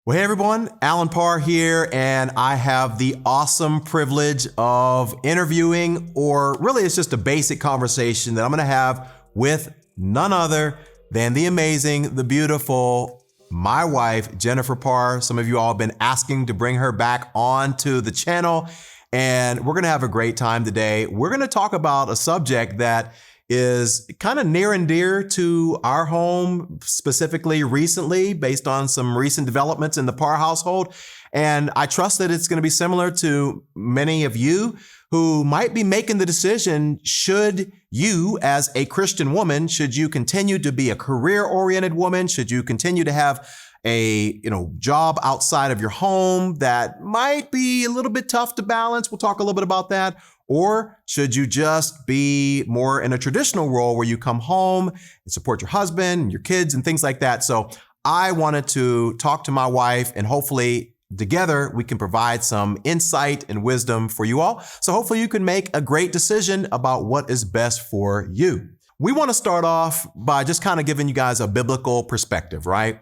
Well, hey everyone, Alan Parr here, and I have the awesome privilege of interviewing, or really it's just a basic conversation that I'm gonna have with none other than the amazing, the beautiful, my wife, Jennifer Parr. Some of you all have been asking to bring her back onto the channel, and we're gonna have a great time today. We're gonna talk about a subject that is kind of near and dear to our home, specifically recently, based on some recent developments in the Parr household. And I trust that it's going to be similar to many of you who might be making the decision, should you, as a Christian woman, should you continue to be a career-oriented woman? Should you continue to have a job outside of your home that might be a little bit tough to balance? We'll talk a little bit about that. Or should you just be more in a traditional role where you come home and support your husband and your kids and things like that? So I wanted to talk to my wife, and hopefully together we can provide some insight and wisdom for you all. So hopefully you can make a great decision about what is best for you. We want to start off by just kind of giving you guys a biblical perspective, right?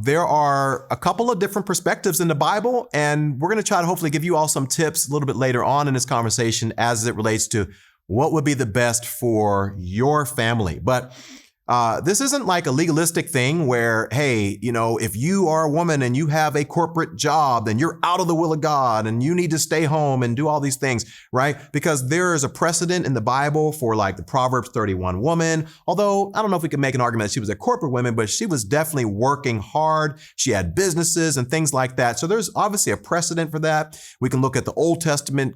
There are a couple of different perspectives in the Bible, and we're going to try to hopefully give you all some tips a little bit later on in this conversation as it relates to what would be the best for your family. But this isn't like a legalistic thing where, hey, if you are a woman and you have a corporate job, then you're out of the will of God and you need to stay home and do all these things, right? Because there is a precedent in the Bible for like the Proverbs 31 woman. Although I don't know if we can make an argument that she was a corporate woman, but she was definitely working hard. She had businesses and things like that. So there's obviously a precedent for that. We can look at the Old Testament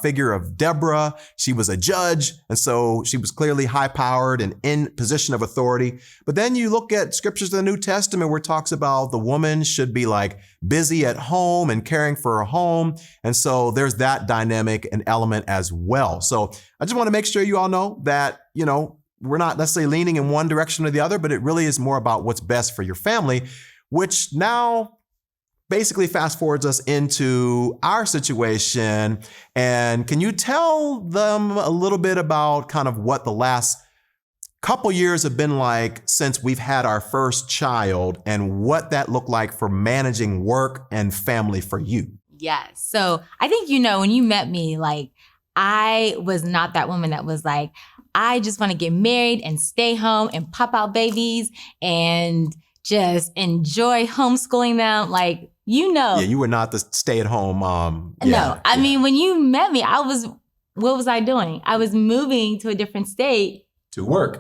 figure of Deborah. She was a judge, and so she was clearly high powered and in position of authority. But then you look at scriptures of the New Testament where it talks about the woman should be like busy at home and caring for her home. And so there's that dynamic and element as well. So I just want to make sure you all know that, we're not necessarily leaning in one direction or the other, but it really is more about what's best for your family, which now basically fast forwards us into our situation. And can you tell them a little bit about kind of what the last couple years have been like since we've had our first child and what that looked like for managing work and family for you? Yes. So I think, when you met me, like I was not that woman that was like, I just want to get married and stay home and pop out babies and just enjoy homeschooling them. Like, Yeah, you were not the stay-at-home mom. No, I mean, when you met me, what was I doing? I was moving to a different state. To work.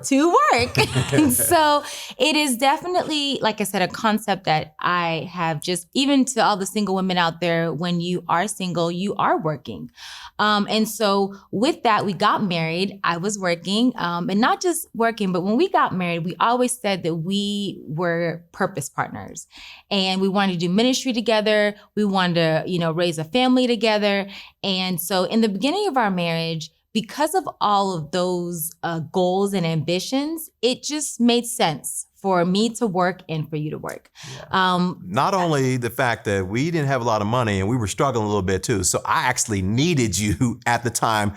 And so it is definitely, like I said, a concept that I have just, even to all the single women out there, when you are single, you are working. And so with that, we got married. I was working, and not just working, but when we got married, we always said that we were purpose partners and we wanted to do ministry together. We wanted to, raise a family together. And so in the beginning of our marriage, because of all of those goals and ambitions, it just made sense for me to work and for you to work. Yeah. Not only the fact that we didn't have a lot of money and we were struggling a little bit too. So I actually needed you at the time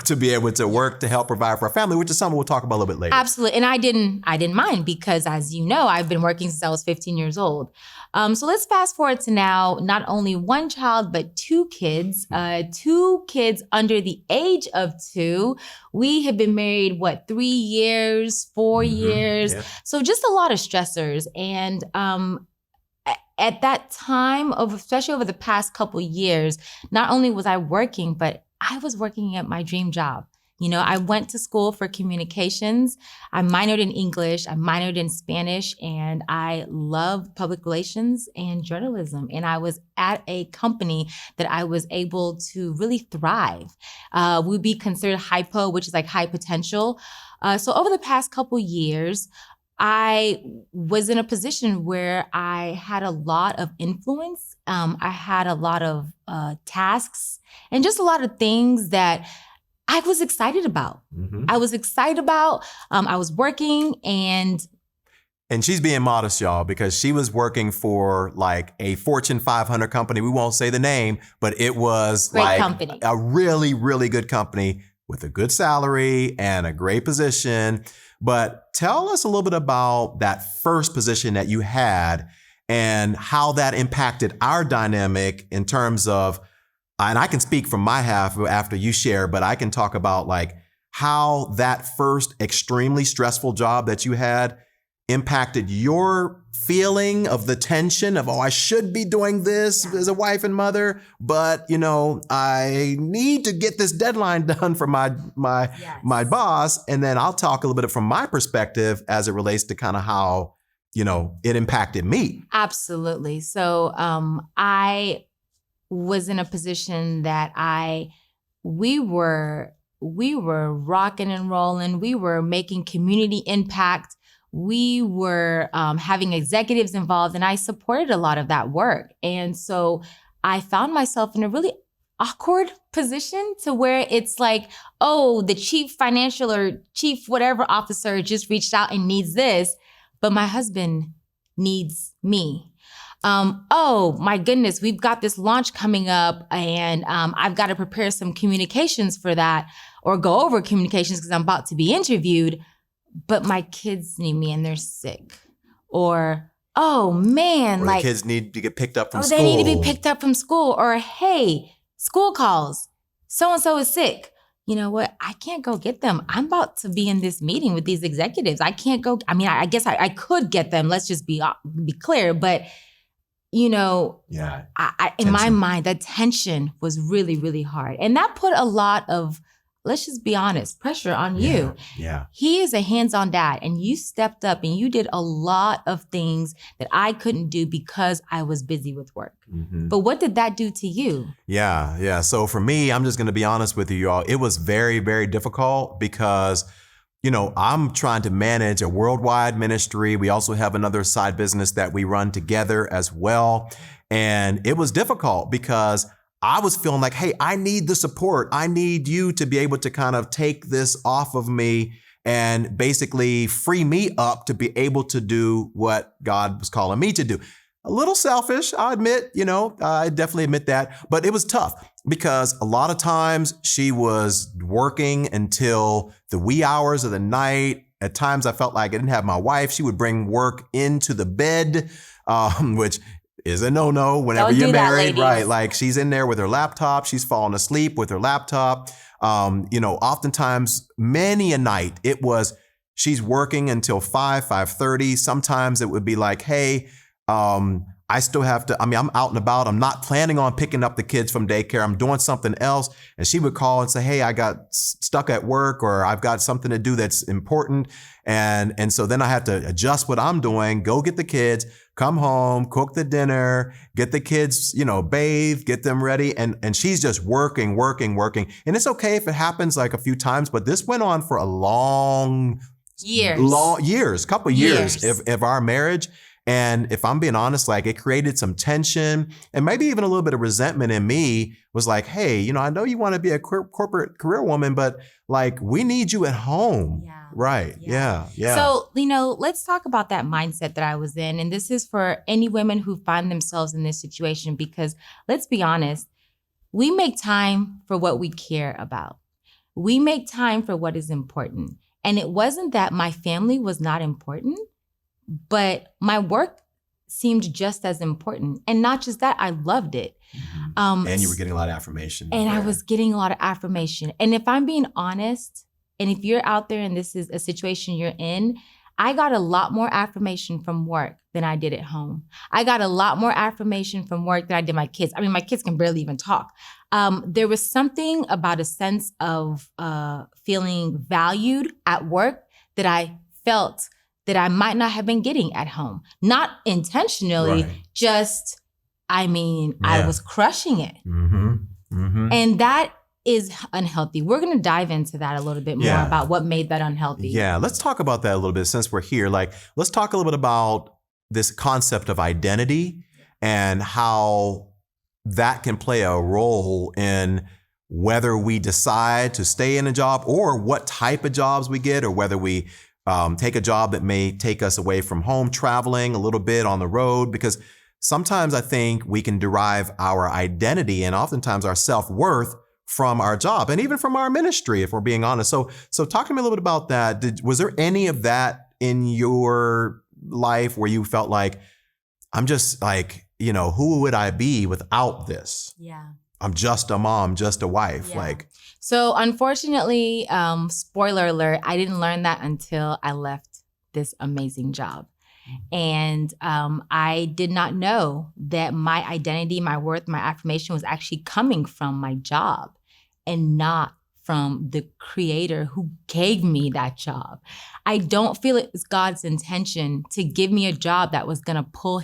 to be able to work to help provide for our family, which is something we'll talk about a little bit later. Absolutely. And I didn't mind because, as you know, I've been working since I was 15 years old. So let's fast forward to now, not only one child, but two kids under the age of 2. We have been married, 3 years, 4 years. Yeah. So just a lot of stressors. And at that time, especially over the past couple years, not only was I working, but I was working at my dream job. I went to school for communications. I minored in English, I minored in Spanish, and I loved public relations and journalism. And I was at a company that I was able to really thrive. We'd be considered HIPO, which is like high potential. So over the past couple years, I was in a position where I had a lot of influence. I had a lot of tasks and just a lot of things that I was excited about. Mm-hmm. I was working and she's being modest, y'all, because she was working for like a Fortune 500 company. We won't say the name, but it was company. A really, really good company with a good salary and a great position. But tell us a little bit about that first position that you had and how that impacted our dynamic in terms of, and I can speak from my half after you share, but I can talk about like how that first extremely stressful job that you had impacted your feeling of the tension of, oh, I should be doing this as a wife and mother, but I need to get this deadline done for my boss. And then I'll talk a little bit from my perspective as it relates to kind of how, it impacted me. Absolutely. So I was in a position that we were rocking and rolling. We were making community impact. We were having executives involved, and I supported a lot of that work. And so I found myself in a really awkward position to where it's like, oh, the chief financial or chief whatever officer just reached out and needs this, but my husband needs me. Oh my goodness, we've got this launch coming up, and I've got to prepare some communications for that, or go over communications because I'm about to be interviewed. But my kids need me and they're sick. Or, oh man, or the kids need to get picked up from school. They need to be picked up from school. Or, hey, school calls. So-and-so is sick. You know what? I can't go get them. I'm about to be in this meeting with these executives. I can't go. I mean, I guess I could get them. Let's just be clear. But, in my mind, that tension was really, really hard. And that put a lot of, let's just be honest, pressure on you. Yeah. He is a hands-on dad, and you stepped up and you did a lot of things that I couldn't do because I was busy with work. Mm-hmm. But what did that do to you? Yeah. So for me, I'm just going to be honest with you all. It was very, very difficult because, I'm trying to manage a worldwide ministry. We also have another side business that we run together as well. And it was difficult because I was feeling like, hey, I need the support. I need you to be able to kind of take this off of me and basically free me up to be able to do what God was calling me to do. A little selfish, I admit, I definitely admit that. But it was tough because a lot of times she was working until the wee hours of the night. At times I felt like I didn't have my wife. She would bring work into the bed, which is a no-no whenever you're married, right? Like she's in there with her laptop. She's falling asleep with her laptop. Oftentimes, many a night, it was she's working until 5:30. Sometimes it would be like, hey, I still have to, I'm out and about. I'm not planning on picking up the kids from daycare. I'm doing something else. And she would call and say, hey, I got stuck at work, or I've got something to do that's important. And so then I have to adjust what I'm doing, go get the kids, come home, cook the dinner, get the kids, bathe, get them ready. And she's just working. And it's okay if it happens like a few times, but this went on for a couple years of our marriage. And if I'm being honest, like it created some tension and maybe even a little bit of resentment in me. Was like, hey, I know you want to be a corporate career woman, but like we need you at home. Yeah. Right. Yeah. So, let's talk about that mindset that I was in. And this is for any women who find themselves in this situation, because let's be honest, we make time for what we care about. We make time for what is important. And it wasn't that my family was not important, but my work seemed just as important. And not just that, I loved it. Mm-hmm. And you were getting a lot of affirmation. And I was getting a lot of affirmation. And if I'm being honest, and if you're out there and this is a situation you're in, I got a lot more affirmation from work than I did at home. I got a lot more affirmation from work than I did my kids. I mean, my kids can barely even talk. There was something about a sense of feeling valued at work that I felt that I might not have been getting at home. Not intentionally, just, I was crushing it. Mm-hmm. Mm-hmm. And that is unhealthy. We're going to dive into that a little bit more about what made that unhealthy. Yeah, let's talk about that a little bit since we're here. Like, let's talk a little bit about this concept of identity and how that can play a role in whether we decide to stay in a job or what type of jobs we get, or whether we take a job that may take us away from home, traveling a little bit on the road, because sometimes I think we can derive our identity and oftentimes our self-worth from our job and even from our ministry, if we're being honest. So talk to me a little bit about that. Was there any of that in your life where you felt like I'm just like, who would I be without this? Yeah. I'm just a mom, just a wife. Yeah. So unfortunately, spoiler alert, I didn't learn that until I left this amazing job. And I did not know that my identity, my worth, my affirmation was actually coming from my job and not from the creator who gave me that job. I don't feel it was God's intention to give me a job that was gonna pull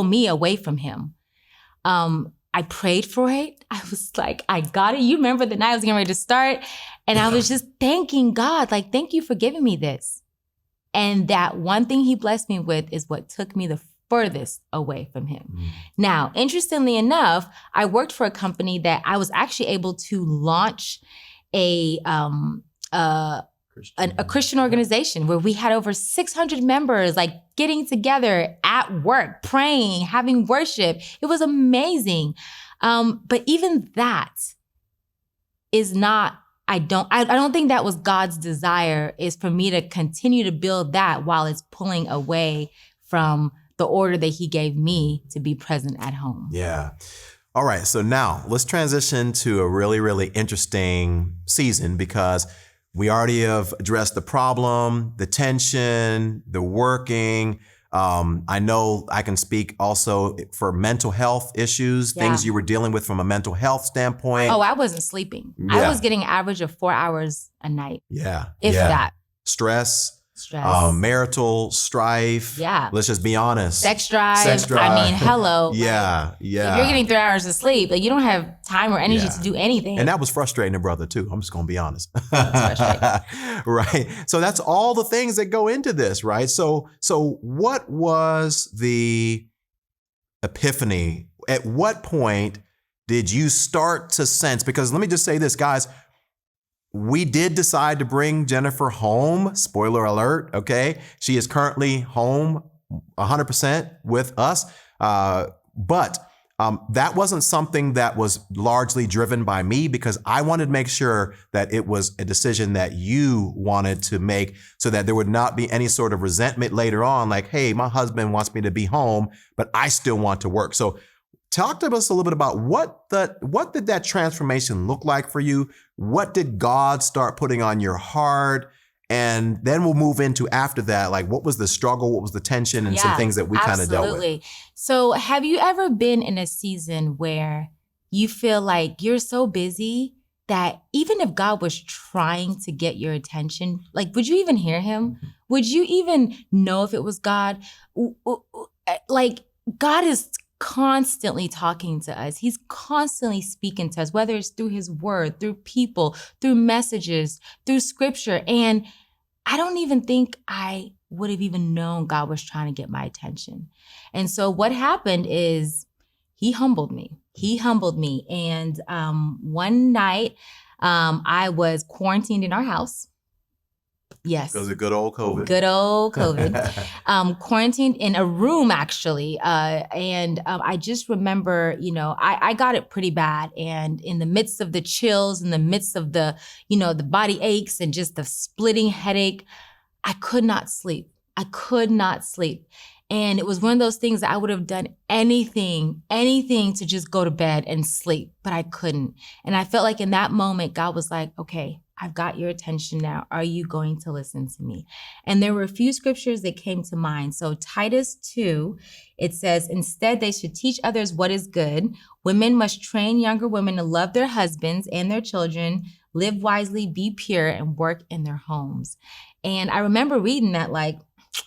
me away from him. I prayed for it. I was like, I got it. You remember the night I was getting ready to start, and I was just thanking God, like, thank you for giving me this. And that one thing he blessed me with is what took me the furthest away from him. Now, interestingly enough, I worked for a company that I was actually able to launch a Christian organization where we had over 600 members, like getting together at work, praying, having worship. It was amazing. But even that is not, I don't think that was God's desire, is for me to continue to build that while it's pulling away from the order that he gave me to be present at home. Yeah. All right. So now let's transition to a really, really interesting season, because we already have addressed the problem, the tension, the working. I know I can speak also for mental health issues, things you were dealing with from a mental health standpoint. Oh, I wasn't sleeping. I was getting an average of 4 hours a night. Yeah. If that. Stress. Marital strife. Yeah. Let's just be honest. Sex drive. I mean, hello. Yeah. If you're getting 3 hours of sleep, like, you don't have time or energy to do anything. And that was frustrating, brother, too. I'm just going to be honest. That's frustrating. Right. So that's all the things that go into this, right? So what was the epiphany? At what point did you start to sense? Because let me just say this, guys. We did decide to bring Jennifer home. Spoiler alert, okay? She is currently home 100% with us. But that wasn't something that was largely driven by me, because I wanted to make sure that it was a decision that you wanted to make, so that there would not be any sort of resentment later on, like, hey, my husband wants me to be home, but I still want to work. So talk to us a little bit about what did that transformation look like for you? What did God start putting on your heart? And then we'll move into, after that, like, what was the struggle? What was the tension, and some things that we kind of dealt with? So have you ever been in a season where you feel like you're so busy that even if God was trying to get your attention, like, would you even hear him? Would you even know if it was God? Like, God is constantly talking to us. He's constantly speaking to us, whether it's through his word, through people, through messages, through scripture. And I don't even think I would have even known God was trying to get my attention. And so what happened is he humbled me. And one night I was quarantined in our house. Yes. Because of good old COVID. Quarantined in a room, actually. And I just remember, I got it pretty bad. And in the midst of the chills, in the midst of the body aches and just the splitting headache, I could not sleep. And it was one of those things that I would have done anything to just go to bed and sleep, but I couldn't. And I felt like in that moment, God was like, okay, I've got your attention now. Are you going to listen to me? And there were a few scriptures that came to mind. So Titus 2, it says, instead, they should teach others what is good. Women must train younger women to love their husbands and their children, live wisely, be pure, and work in their homes. And I remember reading that, like,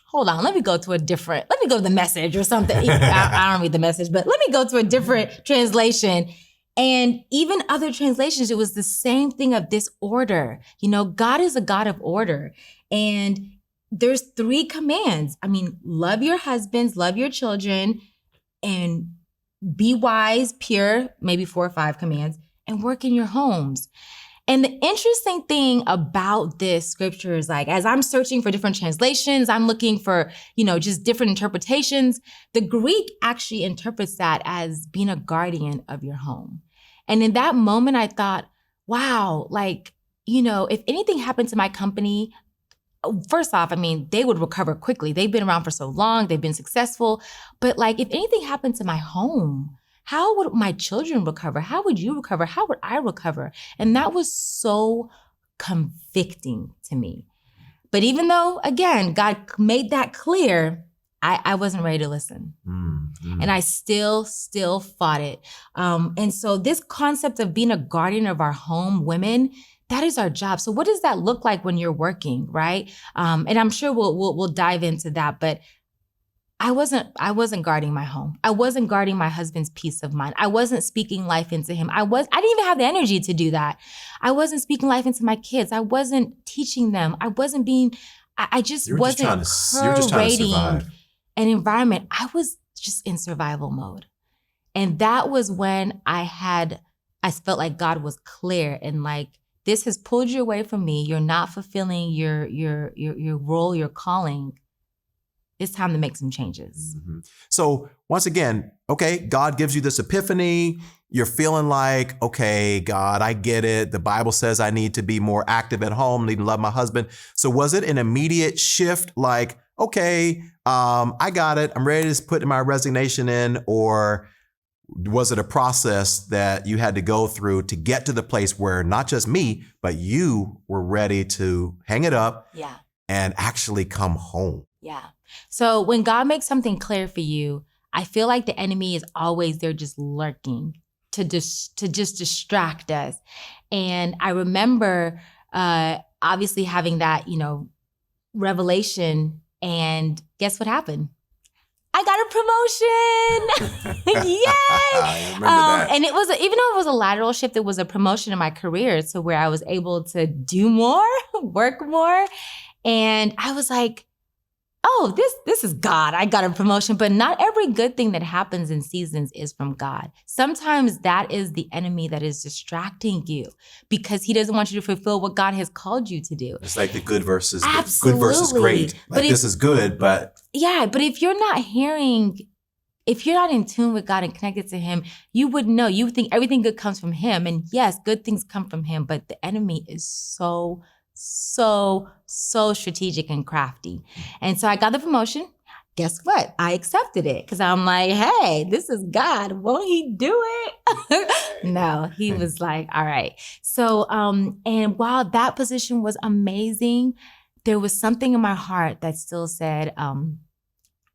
hold on, let me go to the Message or something. I don't read the Message, but let me go to a different translation. And even other translations, it was the same thing of this order. God is a God of order. And there's 3 commands. I mean, love your husbands, love your children, and be wise, pure, maybe 4 or 5 commands, and work in your homes. And the interesting thing about this scripture is, like, as I'm searching for different translations, I'm looking for, just different interpretations. The Greek actually interprets that as being a guardian of your home. And in that moment, I thought, wow, like, if anything happened to my company, first off, I mean, they would recover quickly. They've been around for so long. They've been successful. But like, if anything happened to my home, how would my children recover? How would you recover? How would I recover? And that was so convicting to me. But even though, again, God made that clear, I wasn't ready to listen. And I still fought it. And so this concept of being a guardian of our home, women, that is our job. So what does that look like when you're working, right? And I'm sure we'll dive into that, but I wasn't guarding my home. I wasn't guarding my husband's peace of mind. I wasn't speaking life into him. I didn't even have the energy to do that. I wasn't speaking life into my kids. I wasn't teaching them. I wasn't being, I just wasn't curating an environment. I was just in survival mode. And that was when I felt like God was clear and like, this has pulled you away from me. You're not fulfilling your role, your calling. It's time to make some changes. So once again, okay, God gives you this epiphany. You're feeling like, okay, God, I get it. The Bible says I need to be more active at home, need to love my husband. So was it an immediate shift like, okay, I got it. I'm ready to put my resignation in, or was it a process that you had to go through to get to the place where not just me, but you were ready to hang it up and actually come home? Yeah. So when God makes something clear for you, I feel like the enemy is always there just lurking to just distract us. And I remember obviously having that, revelation, and guess what happened? I got a promotion. Yay! I remember that. And it was, even though it was a lateral shift, it was a promotion in my career to where I was able to do more, work more. And I was like, oh, this is God. I got a promotion. But not every good thing that happens in seasons is from God. Sometimes that is the enemy that is distracting you because he doesn't want you to fulfill what God has called you to do. It's like the good versus Absolutely. Good versus great. Like, this is good, but yeah, but if you're not in tune with God and connected to him, you would know. You would think everything good comes from him. And yes, good things come from him, but the enemy is so strategic and crafty. And so I got the promotion. Guess what? I accepted it because I'm like, hey, this is God. Won't he do it? No, he was like, all right. So, and while that position was amazing, there was something in my heart that still said,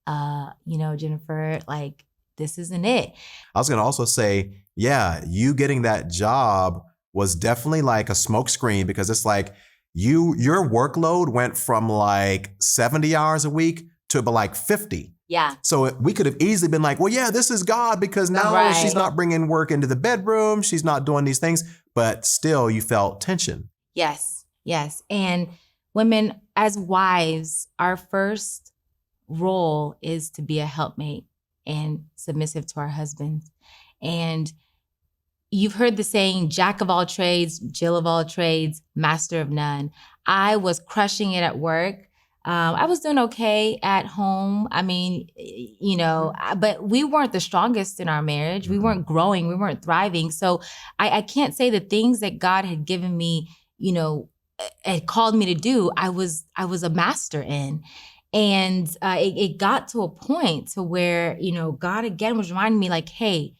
Jennifer, like, this isn't it. I was going to also say, yeah, you getting that job was definitely like a smokescreen because it's like, your workload went from like 70 hours a week to about like 50. Yeah. So we could have easily been like, well, yeah, this is God because now she's not bringing work into the bedroom. She's not doing these things, but still you felt tension. Yes. And women, as wives, our first role is to be a helpmate and submissive to our husbands. And you've heard the saying, Jack of all trades, Jill of all trades, master of none. I was crushing it at work. I was doing okay at home. I mean, but we weren't the strongest in our marriage. We weren't growing. We weren't thriving. So I can't say the things that God had given me, had called me to do, I was a master in. And it got to a point to where, God again was reminding me like, hey,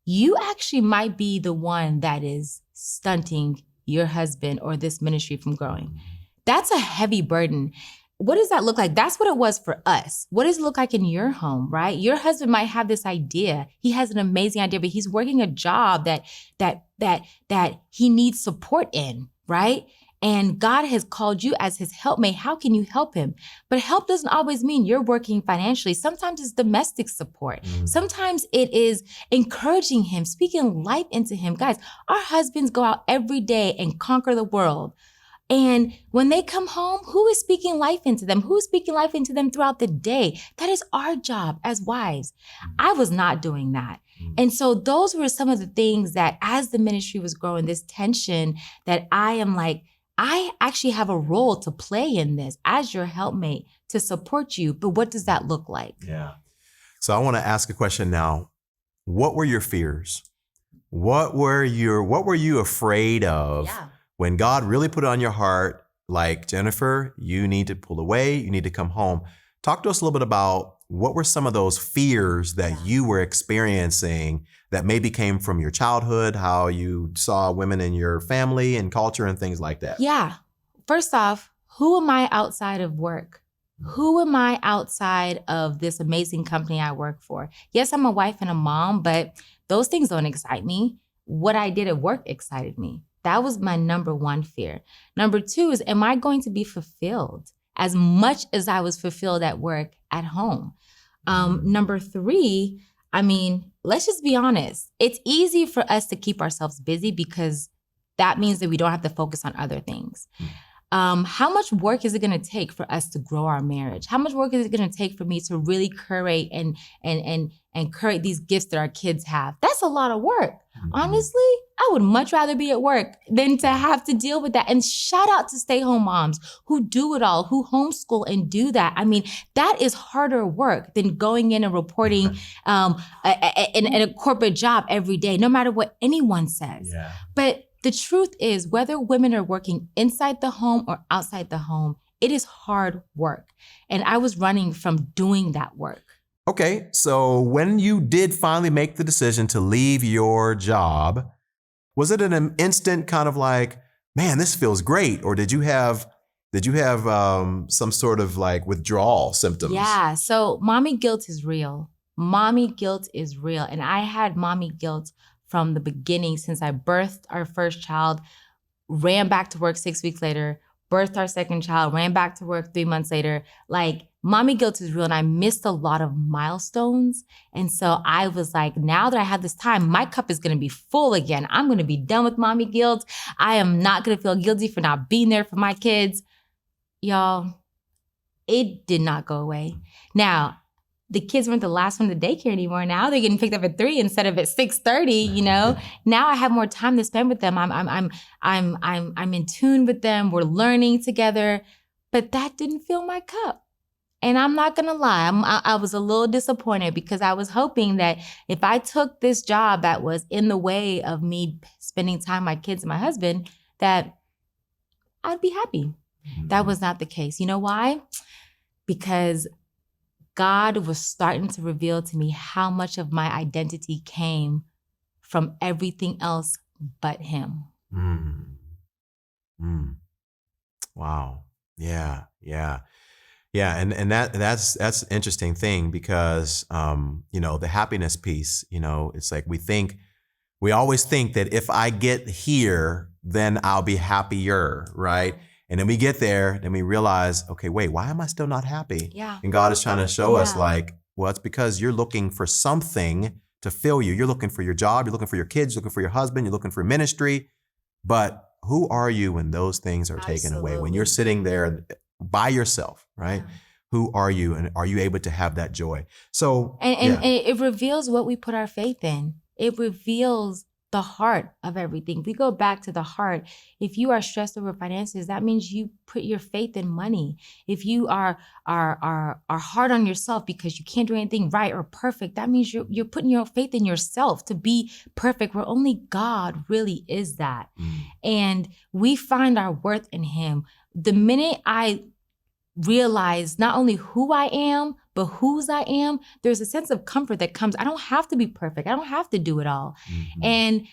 you actually might be the one that is stunting your husband or this ministry from growing. That's a heavy burden. What does that look like? That's what it was for us. What does it look like in your home, right? Your husband might have this idea. He has an amazing idea, but he's working a job that he needs support in, right? And God has called you as his helpmate. How can you help him? But help doesn't always mean you're working financially. Sometimes it's domestic support. Sometimes it is encouraging him, speaking life into him. Guys, our husbands go out every day and conquer the world. And when they come home, who is speaking life into them? Who is speaking life into them throughout the day? That is our job as wives. I was not doing that. And so those were some of the things that as the ministry was growing, this tension that I am like, I actually have a role to play in this as your helpmate to support you. But what does that look like? Yeah. So I want to ask a question now. What were your fears? What were you afraid of when God really put it on your heart like, Jennifer, you need to pull away, you need to come home. Talk to us a little bit about what were some of those fears that you were experiencing that maybe came from your childhood, how you saw women in your family and culture and things like that. Yeah. First off, who am I outside of work? Who am I outside of this amazing company I work for? Yes, I'm a wife and a mom, but those things don't excite me. What I did at work excited me. That was my number one fear. Number two is, am I going to be fulfilled as much as I was fulfilled at work at home? Number three, I mean, let's just be honest. It's easy for us to keep ourselves busy because that means that we don't have to focus on other things. How much work is it going to take for us to grow our marriage? How much work is it going to take for me to really curate and curate these gifts that our kids have? That's a lot of work. Honestly, I would much rather be at work than to have to deal with that. And shout out to stay-home moms who do it all, who homeschool and do that. I mean, that is harder work than going in and reporting in a corporate job every day, no matter what anyone says. Yeah. But the truth is, whether women are working inside the home or outside the home, it is hard work. And I was running from doing that work. Okay, so when you did finally make the decision to leave your job, was it an instant kind of like, man, this feels great? Or did you have some sort of like withdrawal symptoms? Yeah, so mommy guilt is real. Mommy guilt is real. And I had mommy guilt from the beginning since I birthed our first child, ran back to work 6 weeks later, birthed our second child, ran back to work 3 months later. Like, mommy guilt is real, and I missed a lot of milestones. And so I was like, now that I have this time, my cup is gonna be full again. I'm gonna be done with mommy guilt. I am not gonna feel guilty for not being there for my kids. Y'all, it did not go away. Now, the kids weren't the last one to daycare anymore. Now they're getting picked up at 3 instead of at 6:30. You know. Now I have more time to spend with them. I'm in tune with them. We're learning together, but that didn't fill my cup. And I'm not gonna lie, I was a little disappointed because I was hoping that if I took this job that was in the way of me spending time with my kids and my husband, that I'd be happy. That was not the case. You know why? Because God was starting to reveal to me how much of my identity came from everything else but Him. Wow. Yeah. And that's an interesting thing because, the happiness piece, it's like we always think that if I get here, then I'll be happier, right? And then we get there, then we realize, okay, wait, why am I still not happy? Yeah. And God is trying to show us like, well, it's because you're looking for something to fill you. You're looking for your job, you're looking for your kids, you're looking for your husband, you're looking for ministry. But who are you when those things are taken away? When you're sitting there by yourself, right? Yeah. Who are you? And are you able to have that joy? So, and it reveals what we put our faith in. It reveals the heart of everything. If we go back to the heart, if you are stressed over finances, that means you put your faith in money. If you are hard on yourself because you can't do anything right or perfect, that means you're putting your faith in yourself to be perfect, where only God really is that. And we find our worth in Him. The minute I realize not only who I am, but whose I am, there's a sense of comfort that comes. I don't have to be perfect. I don't have to do it all. And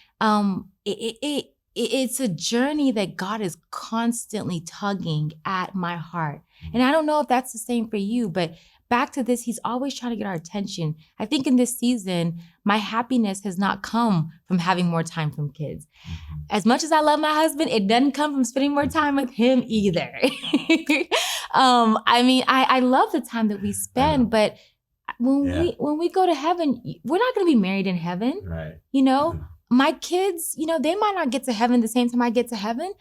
it's a journey that God is constantly tugging at my heart. And I don't know if that's the same for you, but back to this, He's always trying to get our attention. I think in this season, my happiness has not come from having more time from kids. As much as I love my husband, it doesn't come from spending more time with him either. I love the time that we spend, but when we go to heaven, we're not going to be married in heaven. Right. My kids, they might not get to heaven the same time I get to heaven.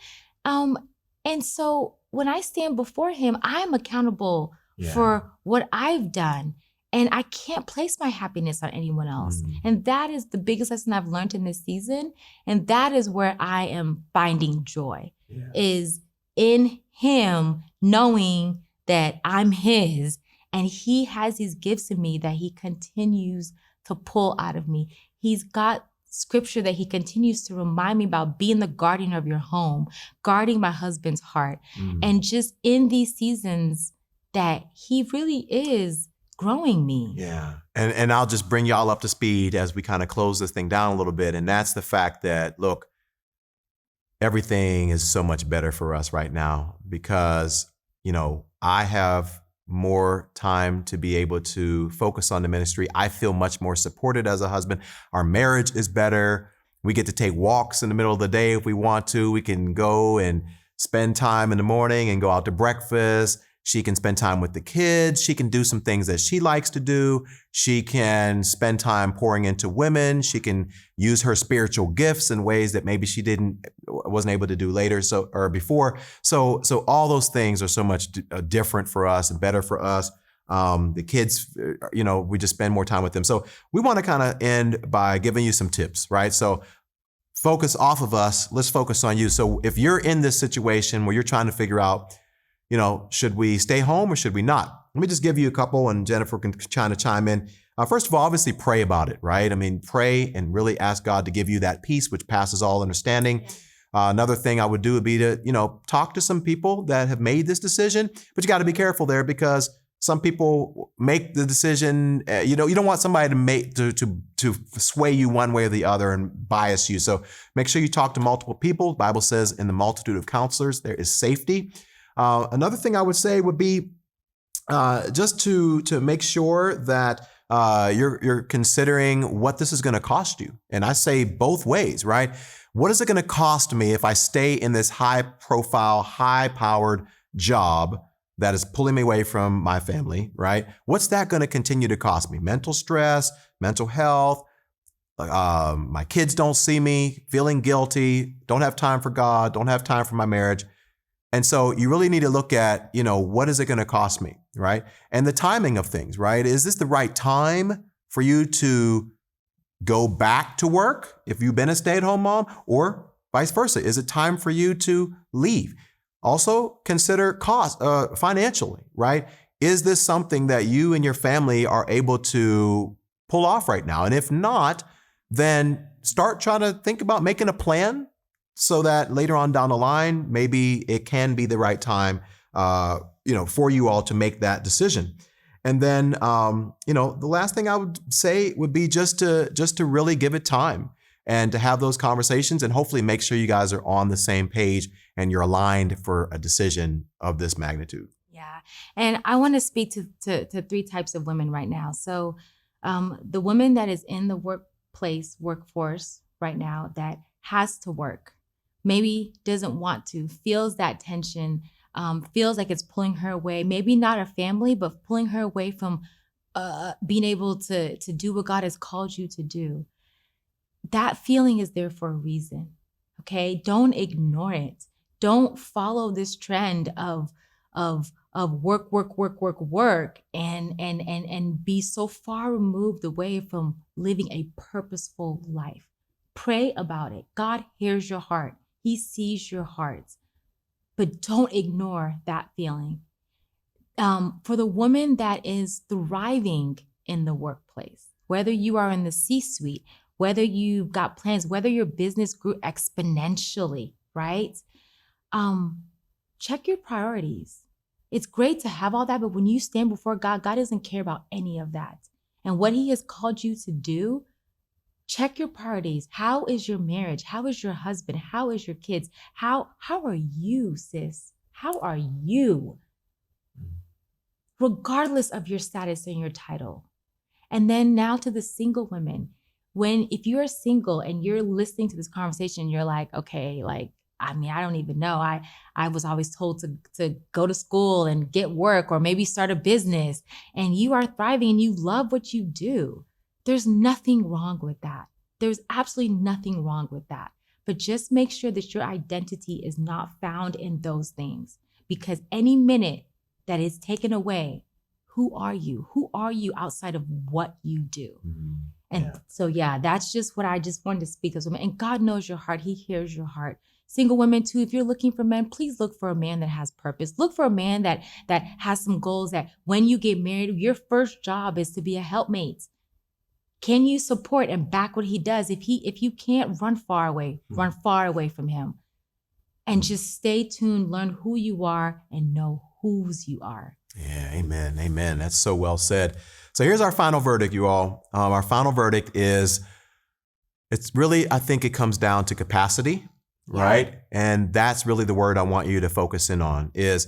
And so when I stand before Him, I'm accountable for what I've done. And I can't place my happiness on anyone else. And that is the biggest lesson I've learned in this season. And that is where I am finding joy, is in Him, knowing that I'm His and He has these gifts in me that He continues to pull out of me. He's got scripture that he continues to remind me about being the guardian of your home, guarding my husband's heart. And just in these seasons that he really is growing me. Yeah. And I'll just bring y'all up to speed as we kind of close this thing down a little bit. And that's the fact that, look, everything is so much better for us right now because, I have more time to be able to focus on the ministry. I feel much more supported as a husband. Our marriage is better. We get to take walks in the middle of the day if we want to. We can go and spend time in the morning and go out to breakfast. She can spend time with the kids. She can do some things that she likes to do. She can spend time pouring into women. She can use her spiritual gifts in ways that maybe she wasn't able to do later or before. So all those things are so much different for us and better for us. The kids, we just spend more time with them. So we want to kind of end by giving you some tips, right? So focus off of us. Let's focus on you. So if you're in this situation where you're trying to figure out, should we stay home or should we not? Let me just give you a couple and Jennifer can kind of chime in. First of all, obviously pray about it, right? I mean, pray and really ask God to give you that peace which passes all understanding. Another thing I would do would be to, talk to some people that have made this decision, but you got to be careful there because some people make the decision, you don't want somebody to sway you one way or the other and bias you. So make sure you talk to multiple people. The Bible says in the multitude of counselors, there is safety. Another thing I would say would be just to make sure that you're considering what this is going to cost you. And I say both ways, right? What is it going to cost me if I stay in this high profile, high powered job that is pulling me away from my family, right? What's that going to continue to cost me? Mental stress, mental health. My kids don't see me, feeling guilty, don't have time for God, don't have time for my marriage. And so you really need to look at, what is it going to cost me, right? And the timing of things, right? Is this the right time for you to go back to work if you've been a stay-at-home mom, or vice versa? Is it time for you to leave? Also consider cost financially, right? Is this something that you and your family are able to pull off right now? And if not, then start trying to think about making a plan so that later on down the line, maybe it can be the right time, for you all to make that decision. And then, the last thing I would say would be just to really give it time and to have those conversations and hopefully make sure you guys are on the same page and you're aligned for a decision of this magnitude. Yeah. And I want to speak to three types of women right now. So the woman that is in the workforce right now that has to work, maybe doesn't want to, feels that tension, feels like it's pulling her away, maybe not a family, but pulling her away from being able to do what God has called you to do. That feeling is there for a reason, okay? Don't ignore it. Don't follow this trend of work, and be so far removed away from living a purposeful life. Pray about it. God hears your heart. He sees your heart, but don't ignore that feeling. For the woman that is thriving in the workplace, whether you are in the C-suite, whether you've got plans, whether your business grew exponentially, right? Check your priorities. It's great to have all that, but when you stand before God, God doesn't care about any of that. And what He has called you to do, check your priorities. How is your marriage? How is your husband? How is your kids? How are you, sis? How are you? Regardless of your status and your title. And then now to the single women. If you're single and you're listening to this conversation, you're like, okay, I don't even know. I was always told to go to school and get work or maybe start a business, and you are thriving and you love what you do. There's nothing wrong with that. There's absolutely nothing wrong with that. But just make sure that your identity is not found in those things, because any minute that is taken away, who are you? Who are you outside of what you do? Mm-hmm. And so, that's just what I just wanted to speak as women. And God knows your heart. He hears your heart. Single women too, if you're looking for men, please look for a man that has purpose. Look for a man that has some goals, that when you get married, your first job is to be a helpmate. Can you support and back what he does? If you can't run far away from him. And just stay tuned, learn who you are, and know whose you are. Yeah, amen, amen. That's so well said. So here's our final verdict, you all. Our final verdict is, it's really, I think it comes down to capacity, right? And that's really the word I want you to focus in on is,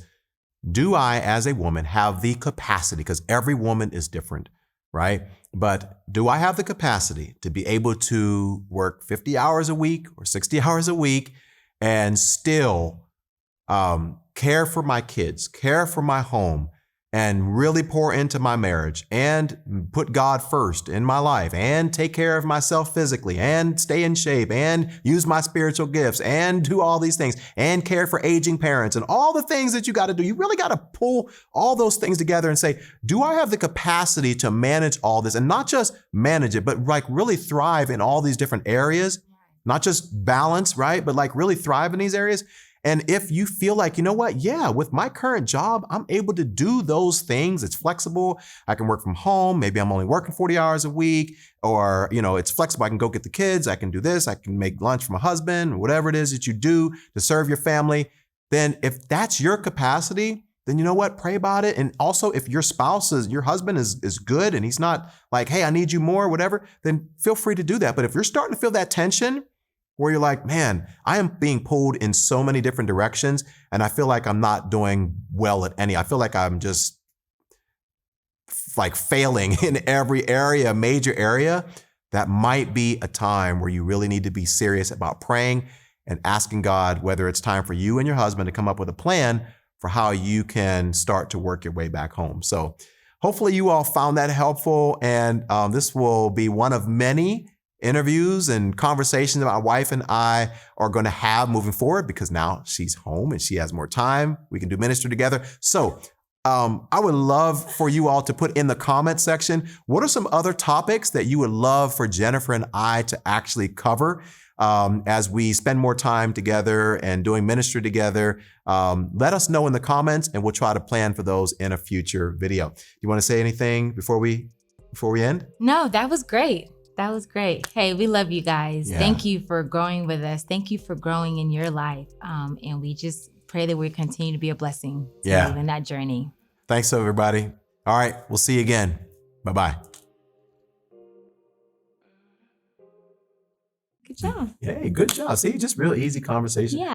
do I, as a woman, have the capacity? Because every woman is different, right? But do I have the capacity to be able to work 50 hours a week or 60 hours a week and still care for my kids, care for my home, and really pour into my marriage and put God first in my life and take care of myself physically and stay in shape and use my spiritual gifts and do all these things and care for aging parents and all the things that you got to do? You really got to pull all those things together and say, do I have the capacity to manage all this? And not just manage it, but like really thrive in all these different areas, not just balance, right? But like really thrive in these areas. And if you feel like, you know what, yeah, with my current job, I'm able to do those things. It's flexible. I can work from home. Maybe I'm only working 40 hours a week, or, you know, it's flexible. I can go get the kids. I can do this. I can make lunch for my husband, whatever it is that you do to serve your family. Then if that's your capacity, then you know what, pray about it. And also if your your husband is good and he's not like, hey, I need you more, whatever, then feel free to do that. But if you're starting to feel that tension, where you're like, man, I am being pulled in so many different directions and I feel like I'm not doing well at any. I feel like I'm just like failing in every area, major area. That might be a time where you really need to be serious about praying and asking God whether it's time for you and your husband to come up with a plan for how you can start to work your way back home. So hopefully you all found that helpful. And this will be one of many interviews and conversations that my wife and I are going to have moving forward, because now she's home and she has more time. We can do ministry together. So I would love for you all to put in the comment section, what are some other topics that you would love for Jennifer and I to actually cover as we spend more time together and doing ministry together? Let us know in the comments and we'll try to plan for those in a future video. You want to say anything before we end? No, that was great. That was great. Hey, we love you guys. Yeah. Thank you for growing with us. Thank you for growing in your life. And we just pray that we continue to be a blessing to you in that journey. Thanks, everybody. All right. We'll see you again. Bye-bye. Good job. Hey, good job. See, just real easy conversation. Yeah.